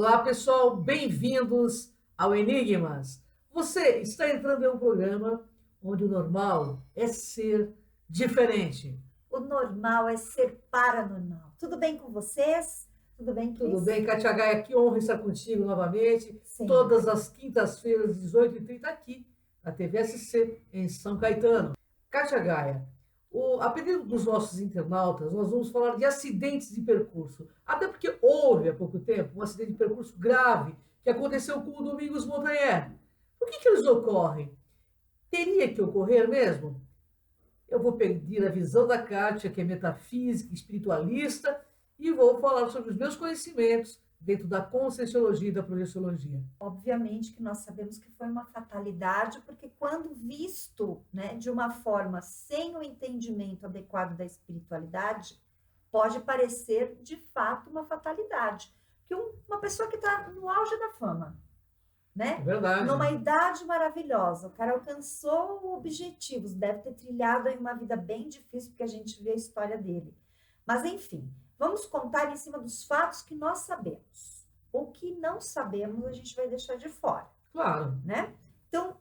Olá, pessoal, bem-vindos ao Enigmas. Você está entrando em um programa onde o normal é ser diferente. O normal é ser paranormal. Tudo bem com vocês? Tudo bem, Tudo Cris? bem, Katia Gaia? Que honra estar contigo novamente, todas Sempre. as quintas-feiras, 18h30, aqui na TVSC, em São Caetano. Katia Gaia, a pedido dos nossos internautas, nós vamos falar de acidentes de percurso. Até porque houve há pouco tempo um acidente de percurso grave que aconteceu com o Domingos Montanher. Por que eles ocorrem? Teria que ocorrer mesmo? Eu vou pedir a visão da Kátia, que é metafísica, espiritualista, e vou falar sobre os meus conhecimentos dentro da Conscienciologia e da Projeciologia. Obviamente que nós sabemos que foi uma fatalidade, porque quando visto, né, de uma forma sem o entendimento adequado da espiritualidade, pode parecer de fato uma fatalidade. Que uma pessoa que está no auge da fama, É né? verdade. Numa idade maravilhosa, o cara alcançou objetivos, deve ter trilhado aí uma vida bem difícil, porque a gente vê a história dele. Mas, enfim, vamos contar em cima dos fatos que nós sabemos. O que não sabemos, a gente vai deixar de fora, Claro. né? Então,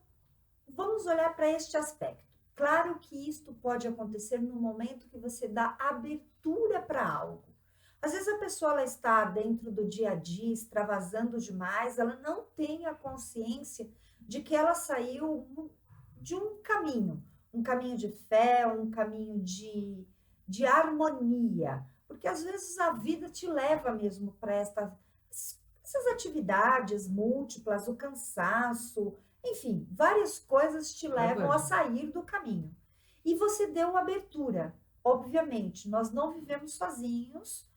vamos olhar para este aspecto. Claro que isto pode acontecer no momento que você dá abertura para algo. Às vezes a pessoa ela está dentro do dia a dia, extravasando demais, ela não tem a consciência de que ela saiu de um caminho de fé, um caminho de harmonia, porque às vezes a vida te leva mesmo para essas atividades múltiplas, o cansaço, enfim, várias coisas te levam a sair do caminho. E você deu abertura. Obviamente, nós não vivemos sozinhos,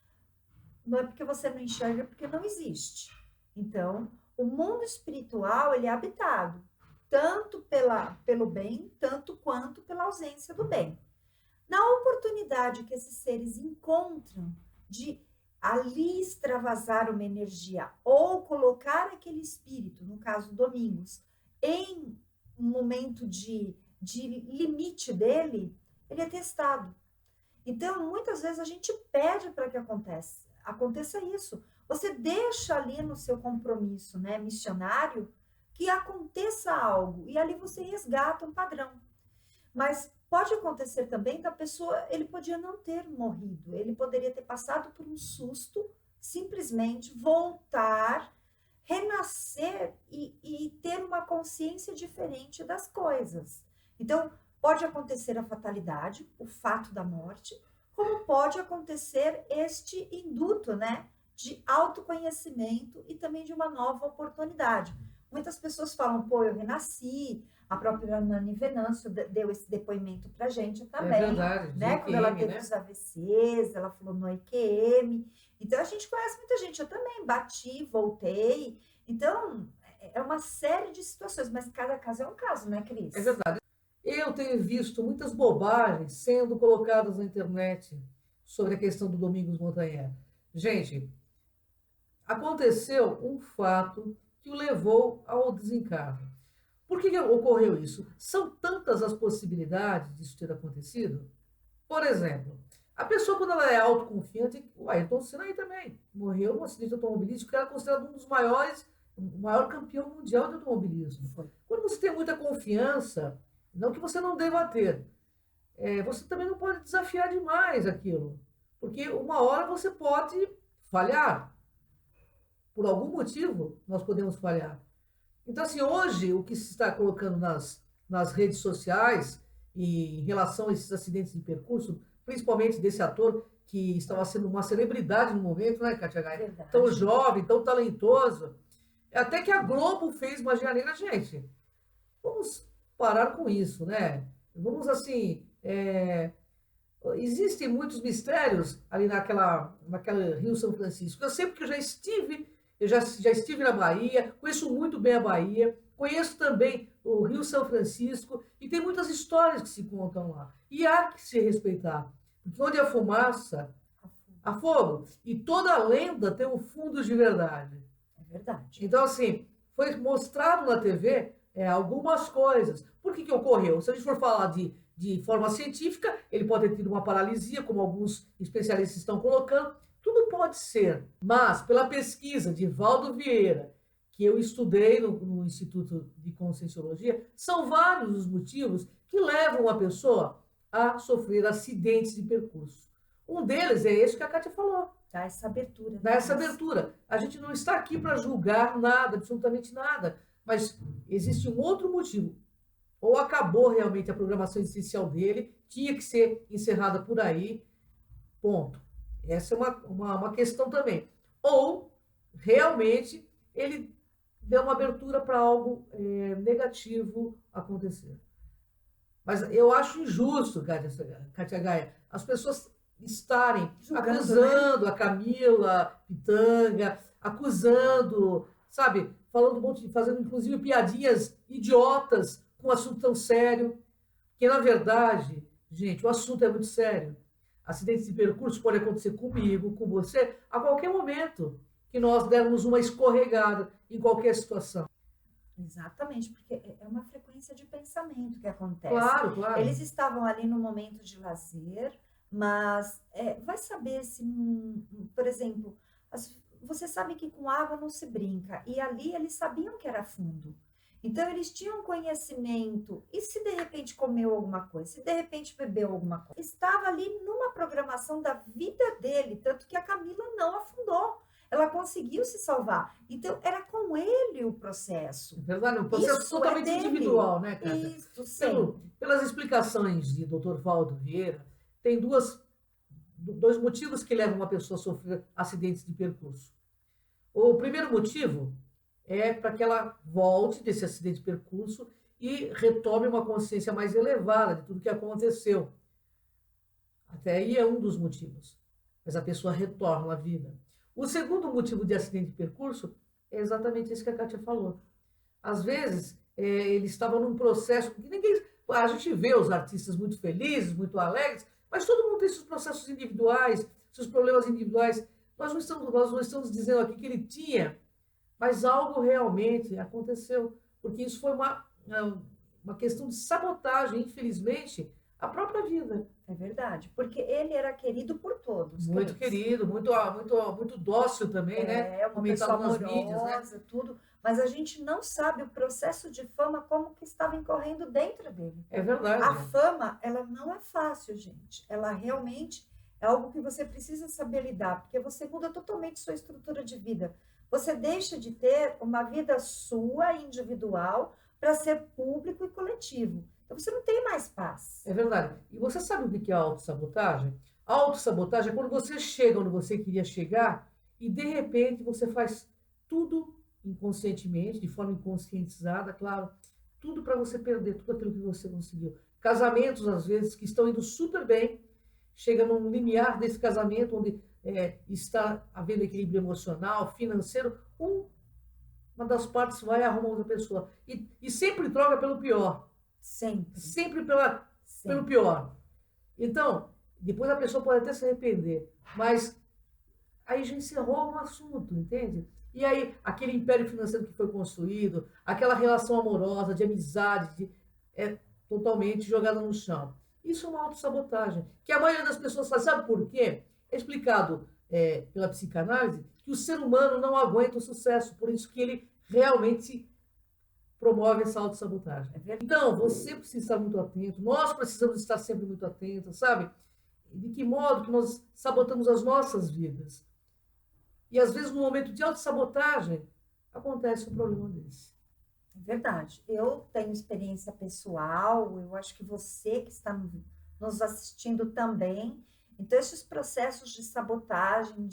não é porque você não enxerga, é porque não existe. Então, o mundo espiritual, ele é habitado, tanto pelo bem, tanto quanto pela ausência do bem. Na oportunidade que esses seres encontram de ali extravasar uma energia ou colocar aquele espírito, no caso Domingos, em um momento de limite dele, ele é testado. Então, muitas vezes a gente pede para que aconteça isso. Você deixa ali no seu compromisso, né, missionário, que aconteça algo e ali você resgata um padrão. Mas pode acontecer também da pessoa, ele podia não ter morrido, ele poderia ter passado por um susto, simplesmente voltar, renascer e ter uma consciência diferente das coisas. Então, pode acontecer a fatalidade, o fato da morte, como pode acontecer este induto, né, de autoconhecimento e também de uma nova oportunidade. Muitas pessoas falam, pô, eu renasci, a própria Nani Venâncio deu esse depoimento pra gente também, verdade, né, quando ela teve né? os AVCs, ela falou no EQM, então a gente conhece muita gente, eu também bati, voltei, então é uma série de situações, mas cada caso é um caso, né, Cris? É verdade. Eu tenho visto muitas bobagens sendo colocadas na internet sobre a questão do Domingos Montanher. Gente, aconteceu um fato que o levou ao desencargo. Por que ocorreu isso? São tantas as possibilidades disso ter acontecido. Por exemplo, a pessoa, quando ela é autoconfiante, o Ayrton Senna aí também morreu num acidente automobilístico, que era considerado um dos maiores, o maior campeão mundial de automobilismo. Quando você tem muita confiança, não que você não deva ter, você também não pode desafiar demais aquilo, porque uma hora você pode falhar. Por algum motivo, nós podemos falhar. Então, assim, hoje, o que se está colocando nas redes sociais em relação a esses acidentes de percurso, principalmente desse ator que estava sendo uma celebridade no momento, né, Katia Gaia? Tão jovem, tão talentoso. Até que a Globo fez Magia Negra, gente. Vamos parar com isso, né? Vamos, assim... Existem muitos mistérios ali naquela Rio São Francisco. Eu sei porque eu já estive na Bahia, conheço muito bem a Bahia, conheço também o Rio São Francisco, e tem muitas histórias que se contam lá. E há que se respeitar. Porque onde há fumaça, há fogo. E toda lenda tem um fundo de verdade. É verdade. Então, assim, foi mostrado na TV algumas coisas. Por que ocorreu? Se a gente for falar de forma científica, ele pode ter tido uma paralisia, como alguns especialistas estão colocando. Tudo Tudo pode ser, mas pela pesquisa de Valdo Vieira, que eu estudei no Instituto de Conscienciologia, são vários os motivos que levam a pessoa a sofrer acidentes de percurso. Um deles é esse que a Kátia falou. Dá essa abertura. Dá essa abertura. A gente não está aqui para julgar nada, absolutamente nada, mas existe um outro motivo. Ou acabou realmente a programação essencial dele, tinha que ser encerrada por aí, ponto. Essa é uma questão também. Ou, realmente, ele deu uma abertura para algo negativo acontecer. Mas eu acho injusto, Kátia Gaia, as pessoas estarem Julgando, acusando, né? a Camila Pitanga, acusando, sabe, falando um monte, fazendo inclusive piadinhas idiotas com um assunto tão sério, que na verdade, gente, o assunto é muito sério. Acidentes de percurso podem acontecer comigo, com você, a qualquer momento que nós dermos uma escorregada em qualquer situação. Exatamente, porque é uma frequência de pensamento que acontece. Claro, claro. Eles estavam ali no momento de lazer, mas vai saber se, por exemplo, você sabe que com água não se brinca, e ali eles sabiam que era fundo. Então, eles tinham conhecimento, e se de repente comeu alguma coisa, se de repente bebeu alguma coisa, estava ali numa programação da vida dele, tanto que a Camila não afundou. Ela conseguiu se salvar. Então, era com ele o processo. É verdade, um processo Isso totalmente é dele. individual, né, Cátia? Isso, sim. Pelas explicações de Dr. Valdo Vieira, tem dois motivos que levam uma pessoa a sofrer acidentes de percurso. O primeiro motivo é para que ela volte desse acidente de percurso e retome uma consciência mais elevada de tudo que aconteceu. Até aí é um dos motivos. Mas a pessoa retorna à vida. O segundo motivo de acidente de percurso é exatamente isso que a Kátia falou. Às vezes, ele estava num processo que ninguém... A gente vê os artistas muito felizes, muito alegres, mas todo mundo tem seus processos individuais, seus problemas individuais. Nós não estamos dizendo aqui que ele tinha, mas algo realmente aconteceu, porque isso foi uma questão de sabotagem, infelizmente, à própria vida. É verdade, porque ele era querido por todos. Muito querido, muito dócil também, né? É uma pessoa Comentado nas amorosa, mídias, né? tudo. Mas a gente não sabe o processo de fama como que estava incorrendo dentro dele. É verdade. A fama, ela não é fácil, gente. Ela realmente é algo que você precisa saber lidar, porque você muda totalmente sua estrutura de vida. Você deixa de ter uma vida sua, individual, para ser público e coletivo. Então, você não tem mais paz. É verdade. E você sabe o que é a autossabotagem? A autossabotagem é quando você chega onde você queria chegar e, de repente, você faz tudo inconscientemente, de forma inconscientizada, claro, tudo para você perder tudo aquilo que você conseguiu. Casamentos, às vezes, que estão indo super bem, chega num limiar desse casamento, onde está havendo equilíbrio emocional, financeiro, uma das partes vai arrumar outra pessoa. E sempre troca pelo pior. Sempre. Sempre pelo pior. Então, depois a pessoa pode até se arrepender, mas aí já encerrou um assunto, entende? E aí, aquele império financeiro que foi construído, aquela relação amorosa, de amizade, é totalmente jogada no chão. Isso é uma autossabotagem, que a maioria das pessoas faz. Sabe por quê? É explicado pela psicanálise que o ser humano não aguenta o sucesso, por isso que ele realmente promove essa autossabotagem. Então, você precisa estar muito atento, nós precisamos estar sempre muito atentos, sabe? De que modo que nós sabotamos as nossas vidas. E, às vezes, no momento de autossabotagem, acontece um problema desse. É verdade. Eu tenho experiência pessoal, eu acho que você que está nos assistindo também. Então, esses processos de sabotagem,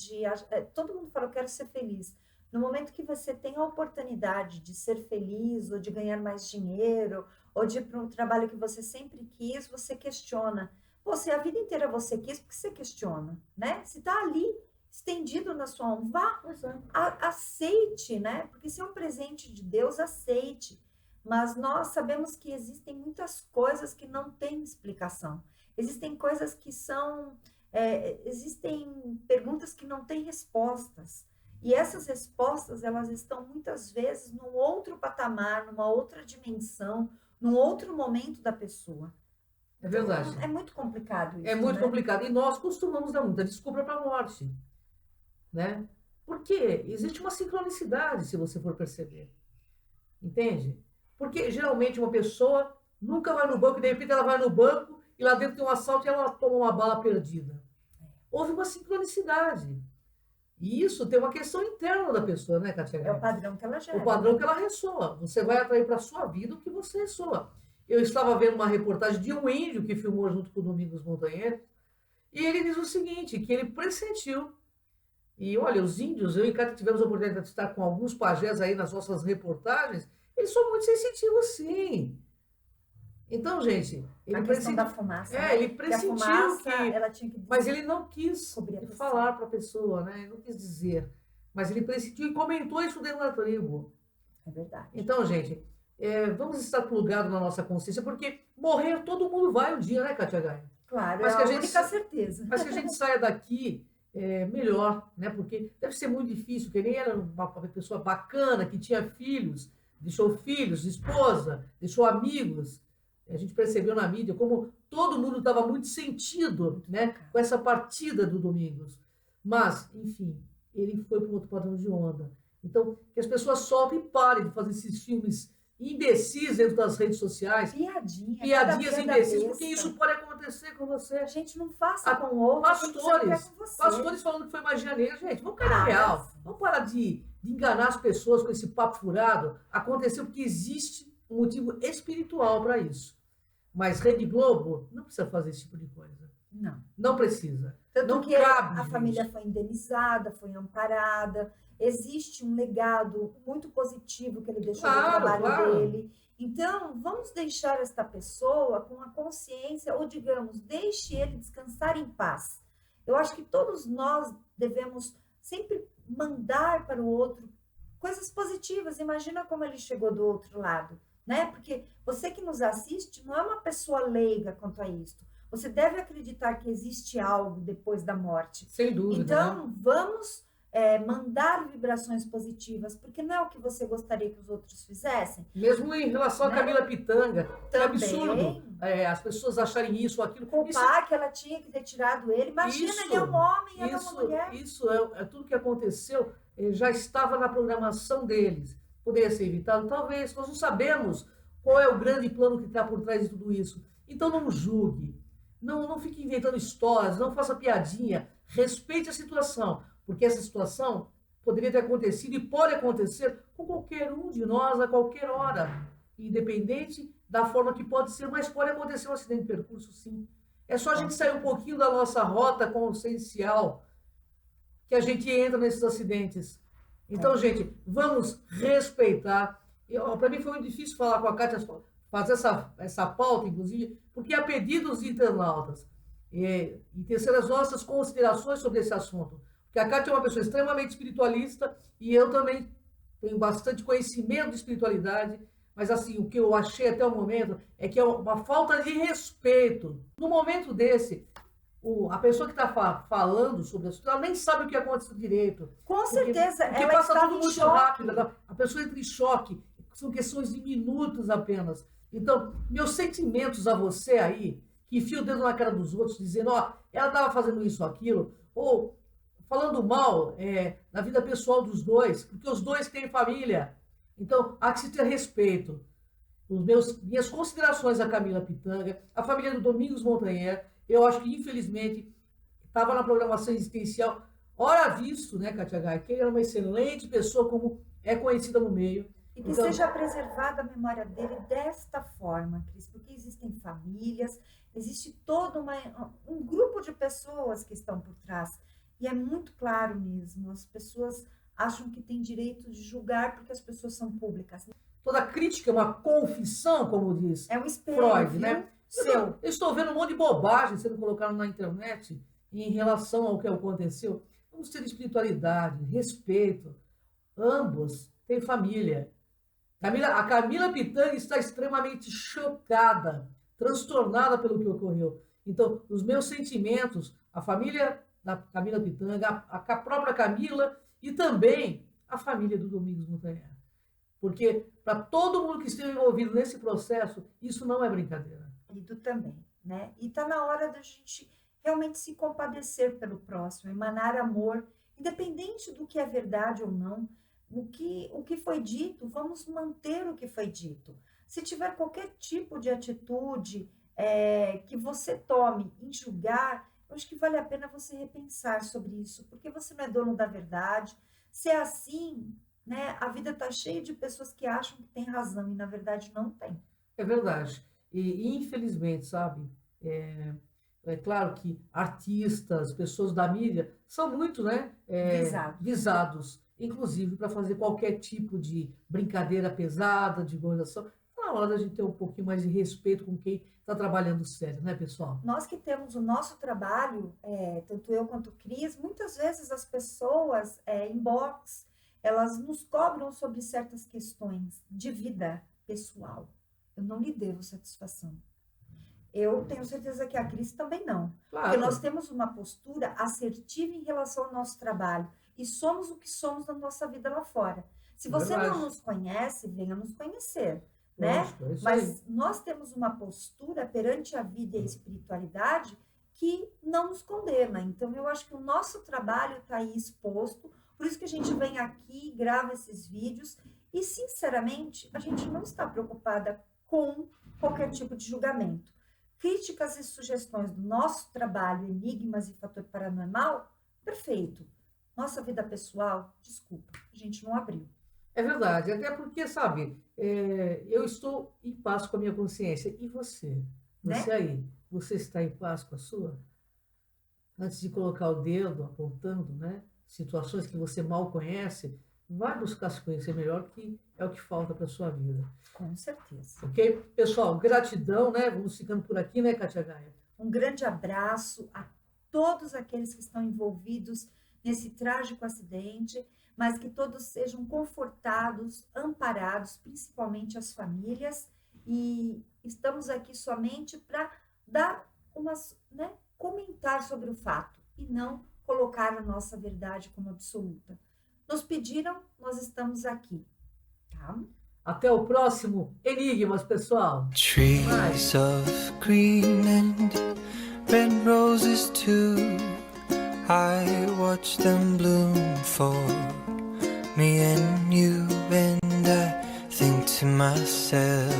todo mundo fala, eu quero ser feliz. No momento que você tem a oportunidade de ser feliz, ou de ganhar mais dinheiro, ou de ir para um trabalho que você sempre quis, você questiona. Pô, se a vida inteira você quis, por que você questiona? Né? Se está ali, estendido na sua mão, vá, aceite, né? Porque se é um presente de Deus, aceite. Mas nós sabemos que existem muitas coisas que não têm explicação. Existem coisas que existem perguntas que não têm respostas. E essas respostas, elas estão muitas vezes num outro patamar, numa outra dimensão, num outro momento da pessoa. É verdade. Então, é muito complicado isso, É muito né? complicado. E nós costumamos dar muita desculpa para a morte. né? Porque existe uma sincronicidade, se você for perceber, entende? Porque geralmente uma pessoa nunca vai no banco, e de repente ela vai no banco e lá dentro tem um assalto e ela toma uma bala perdida. Houve uma sincronicidade. E isso tem uma questão interna da pessoa, né, Katia É o Gai? padrão que ela O gera, padrão né? que ela ressoa. Você vai atrair para a sua vida o que você ressoa. Eu estava vendo uma reportagem de um índio que filmou junto com o Domingos Montanheiro, e ele diz o seguinte, que ele pressentiu. E olha, os índios, eu e Cátia tivemos a oportunidade de estar com alguns pajés aí nas nossas reportagens, eles são muito sensitivos, sim. Então, gente, A ele questão da pressentiu, fumaça, né? ele Que a pressentiu fumaça, que, ela tinha que mas ele não quis descobrir a pessoa. falar para a pessoa, né? Ele não quis dizer, mas ele pressentiu e comentou isso dentro da tribo. É verdade. Então, gente, vamos estar plugados na nossa consciência, porque morrer todo mundo vai um dia, né, Katia Gaia? Claro, é Mas que a a gente, única certeza. mas que a gente saia daqui melhor, né? Porque deve ser muito difícil, que nem era uma pessoa bacana, que tinha filhos, deixou filhos, esposa, deixou amigos. A gente percebeu na mídia como todo mundo estava muito sentido, né, com essa partida do Domingos. Mas, enfim, ele foi para um outro padrão de onda. Então, que as pessoas soltem e parem de fazer esses filmes imbecis dentro das redes sociais, Piadinha, piadinhas cada imbecis, besta. porque isso pode acontecer com você. A gente não faça A- com o outro, aquilo que você não quer com você. Pastores falando que foi magia negra. Gente, vamos cair na real. Mas Vamos parar de enganar as pessoas com esse papo furado. Aconteceu porque existe um motivo espiritual para isso. Mas Rede Globo não precisa fazer esse tipo de coisa. não. Não precisa. Tanto Não que cabe, a gente. família foi indenizada, foi amparada. Existe um legado muito positivo que ele deixou do Claro, trabalho claro. dele. Então, vamos deixar esta pessoa com a consciência, ou digamos, deixe ele descansar em paz. Eu acho que todos nós devemos sempre mandar para o outro coisas positivas. Imagina como ele chegou do outro lado, né? Porque você que nos assiste não é uma pessoa leiga quanto a isto. Você deve acreditar que existe algo depois da morte. Sem dúvida. Né? Então, vamos mandar vibrações positivas, porque não é o que você gostaria que os outros fizessem. Mesmo em relação Né? a Camila Pitanga, que Também. absurdo as pessoas acharem isso ou aquilo. Culpar que ela tinha que ter tirado ele. Imagina, ele é um homem, ela é uma mulher. Isso é tudo que aconteceu, já estava na programação deles. Poderia ser evitado? Talvez. Nós não sabemos qual é o grande plano que está por trás de tudo isso. Então não julgue. Não fique inventando histórias, não faça piadinha. Respeite a situação, porque essa situação poderia ter acontecido e pode acontecer com qualquer um de nós a qualquer hora, independente da forma que pode ser, mas pode acontecer um acidente de percurso, sim. É só a gente sair um pouquinho da nossa rota consciencial que a gente entra nesses acidentes. Então, gente, vamos respeitar. Para mim foi muito difícil falar com a Kátia, fazer essa pauta, inclusive, porque há pedidos de internautas. E tecer as nossas considerações sobre esse assunto. Porque a Kátia é uma pessoa extremamente espiritualista e eu também tenho bastante conhecimento de espiritualidade, mas assim, o que eu achei até o momento é que é uma falta de respeito. No momento desse, a pessoa que está falando sobre isso, ela nem sabe o que aconteceu direito. Com certeza, porque ela passa está tudo em muito choque. rápido. A pessoa entra em choque. São questões de minutos apenas. Então, meus sentimentos a você aí, que enfia o dedo na cara dos outros, dizendo, ela estava fazendo isso ou aquilo, ou falando mal na vida pessoal dos dois, porque os dois têm família. Então, há que se ter respeito. Minhas considerações a Camila Pitanga, a família do Domingos Montanher, eu acho que, infelizmente, estava na programação existencial, ora visto, né, Katia Gai, que ele era uma excelente pessoa, como é conhecida no meio. E que seja preservada a memória dele desta forma, Cris, porque existem famílias, existe todo um grupo de pessoas que estão por trás. E é muito claro mesmo, as pessoas acham que têm direito de julgar porque as pessoas são públicas. Toda crítica é uma confissão, como diz é um espelho, Freud, né? Seu. Eu estou vendo um monte de bobagem sendo colocado na internet em relação ao que aconteceu. Vamos ter espiritualidade, respeito. Ambos têm família. A Camila Pitanga está extremamente chocada, transtornada pelo que ocorreu. Então, os meus sentimentos, a família da Camila Pitanga, a própria Camila e também a família do Domingos Montanher. Porque, para todo mundo que esteja envolvido nesse processo, isso não é brincadeira. E tu também, né? E está na hora da gente realmente se compadecer pelo próximo, emanar amor, independente do que é verdade ou não, o que foi dito, vamos manter o que foi dito. Se tiver qualquer tipo de atitude que você tome em julgar, eu acho que vale a pena você repensar sobre isso, porque você não é dono da verdade. Se é assim, né, a vida está cheia de pessoas que acham que tem razão e na verdade não tem. É verdade. E infelizmente, sabe, é claro que artistas, pessoas da mídia, são muito, né, Visados. visados, inclusive para fazer qualquer tipo de brincadeira pesada, de gozação. Tá na hora da gente ter um pouquinho mais de respeito com quem está trabalhando sério, né, pessoal? Nós que temos o nosso trabalho, tanto eu quanto o Cris, muitas vezes as pessoas inbox, elas nos cobram sobre certas questões de vida pessoal. Eu não lhe devo satisfação. Eu tenho certeza que a Cris também não. Porque nós Claro, temos uma postura assertiva em relação ao nosso trabalho. E somos o que somos na nossa vida lá fora. Se você não verdade. nos conhece, venha nos conhecer, né? Lógico, é isso aí. Mas nós temos uma postura perante a vida e a espiritualidade que não nos condena. Então, eu acho que o nosso trabalho está aí exposto. Por isso que a gente vem aqui, grava esses vídeos. E, sinceramente, a gente não está preocupada com qualquer tipo de julgamento. Críticas e sugestões do nosso trabalho, Enigmas e Fator Paranormal, perfeito. Nossa vida pessoal, desculpa, a gente não abriu, É verdade, até porque, sabe, eu estou em paz com a minha consciência. E você? Você né? aí, você está em paz com a sua? Antes de colocar o dedo apontando, né, situações que você mal conhece, vai buscar se conhecer melhor, que é o que falta para a sua vida. Com certeza. Ok? Pessoal, gratidão, né? Vamos ficando por aqui, né, Katia Gaia? Um grande abraço a todos aqueles que estão envolvidos nesse trágico acidente, mas que todos sejam confortados, amparados, principalmente as famílias, e estamos aqui somente para dar umas, né, comentar sobre o fato e não colocar a nossa verdade como absoluta. Nos pediram, nós estamos aqui, tá? Até o próximo Enigmas, pessoal. Mais. Trees of green and red roses too. I watch them bloom for me and you, and I think to myself,